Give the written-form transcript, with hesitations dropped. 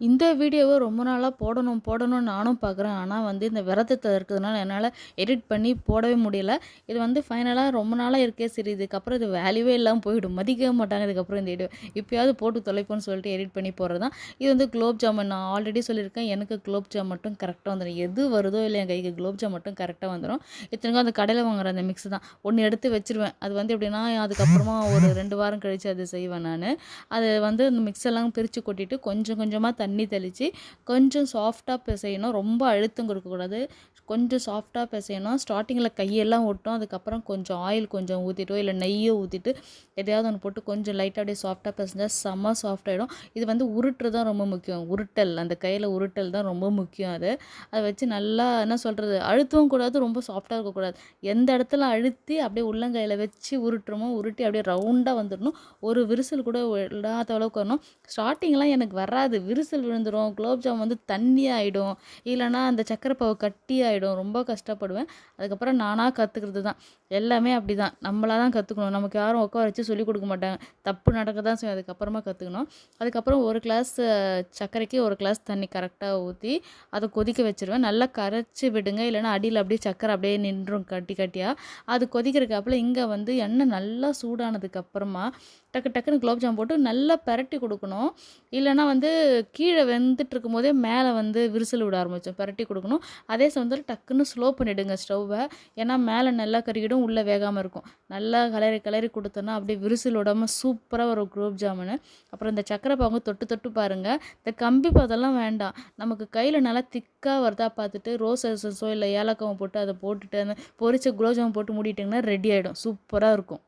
இந்த வீடியோவ ரொம்ப நாளா போடணும்னு நானும் பார்க்குறேன். ஆனா இந்த விரதத்தில இருக்கிறதுனால என்னால எடிட் பண்ணி போடவே முடியல. இது ஃபைனலா ரொம்ப நாளா இருக்கே, சரி இதுக்கப்புறம் இது வேல்யூவே இல்லாம போயிடும். மதிக்கவே மாட்டாங்க இதுக்கப்புறம் இந்த வீடியோ. எப்பயாவது போட்டு தொலைப்போன்னு சொல்லிட்டு எடிட் பண்ணி போடுறது தான். இது குலோப் ஜாமுன் நான் ஆல்ரெடி சொல்லியிருக்கேன். எனக்கு குலோப் ஜாம் மட்டும் கரெக்ட்டா வந்துரும். எது வருதோ இல்லையோ என் கைக்கு குலோப் ஜாம் மட்டும் கரெக்ட்டா வந்துரும். இத்தனைக்கும் அந்த கடையில வாங்குற அந்த மிக்ஸ் தான். ஒண்ணு எடுத்து வச்சுருவேன். அது எப்படின்னா, அதுக்கப்புறமா ஒரு 2 வாரம் கழிச்சு அது செய்வேன் நானு. அது அந்த மிக்ஸ் எல்லாம் பிரித்து கொட்டிட்டு கொஞ்சம் கொஞ்சமாக தண்ணி தெளித்து கொஞ்சம் சாஃப்டாக பிசையணும். ரொம்ப அழுத்தம் கொடுக்கக்கூடாது. கொஞ்சம் சாஃப்டாக பிசையணும். ஸ்டார்டிங்கில் கையெல்லாம் ஒட்டும். அதுக்கப்புறம் கொஞ்சம் ஆயில் கொஞ்சம் ஊற்றிட்டோ இல்லை நெய்யோ ஊற்றிட்டு எதையாவது ஒன்று போட்டு கொஞ்சம் லைட்டாக அப்படியே சாஃப்டாக பிசைஞ்சால் செம்ம சாஃப்டாகிடும். இது உருட்டுறது தான் ரொம்ப முக்கியம். உருட்டல், அந்த கையில் உருட்டல் தான் ரொம்ப முக்கியம். அதை வச்சு நல்லா என்ன சொல்கிறது, அழுத்தவும் கூடாது, ரொம்ப சாஃப்டாக இருக்கக்கூடாது. எந்த இடத்துல அழுத்தி அப்படியே உள்ளங்கையில் வச்சு உருட்டுறோமோ உருட்டி அப்படியே ரவுண்டாக வந்துடணும். ஒரு விரிசல் கூட விடாத அளவுக்கு வரணும். ஸ்டார்டிங்லாம் எனக்கு வராது. விரிசல் விழுந்துரும். குலோப் ஜாம் தண்ணி ஆயிடும். இல்லைன்னா அந்த சர்க்கரை பாவு கட்டி ஆயிடும். ரொம்ப கஷ்டப்படுவேன். அதுக்கப்புறம் நானா கத்துக்கிறது தான். எல்லாமே அப்படிதான். நம்மளா தான் கத்துக்கணும். நமக்கு யாரும் உட்கார வச்சு சொல்லிக் கொடுக்க மாட்டாங்க. தப்பு நடக்க தான் செய்யும். அதுக்கப்புறமா கத்துக்கணும். அதுக்கப்புறம் 1 கிளாஸ் சர்க்கரைக்கு 1 கிளாஸ் தண்ணி கரெக்டா ஊத்தி அதை கொதிக்க வச்சுருவேன். நல்லா கரைச்சி விடுங்க. இல்லைன்னா அடியில அப்படியே சர்க்கரை அப்படியே நின்றும் கட்டி கட்டியா. அது கொதிக்கிறதுக்காப்புல இங்க எண்ணெய் நல்லா சூடானதுக்கு அப்புறமா டக்கு டக்குன்னு குலோப் ஜாம் போட்டு நல்லா பெரட்டி கொடுக்கணும். இல்லைன்னா கீழே வெந்துட்டு இருக்கும்போதே மேலே விரிசல் விட ஆரம்பிச்சோம். பெரட்டி கொடுக்கணும். அதே சமயத்தில் டக்குன்னு ஸ்லோ பண்ணிவிடுங்க ஸ்டவ்வை. ஏன்னா மேலே நல்லா கருகிடும், உள்ளே வேகாமல் இருக்கும். நல்லா கிளறி கிளறி கொடுத்தோன்னா அப்படியே விரிசல் விடாமல் சூப்பராக வரும் குலோப் ஜாமுன்னு. அப்புறம் இந்த சக்கரை பாகு தொட்டு தொட்டு பாருங்கள். இந்த கம்பி பாதெல்லாம் வேண்டாம். நமக்கு கையில் நல்லா திக்காக வருதா பார்த்துட்டு ரோஸ் எசன்ஸோ இல்லை ஏலக்காவும் போட்டு அதை போட்டுட்டு அந்த பொரிச்ச குலோப் ஜாமுன் போட்டு மூடிட்டிங்கன்னா ரெடி ஆகிடும். சூப்பராக இருக்கும்.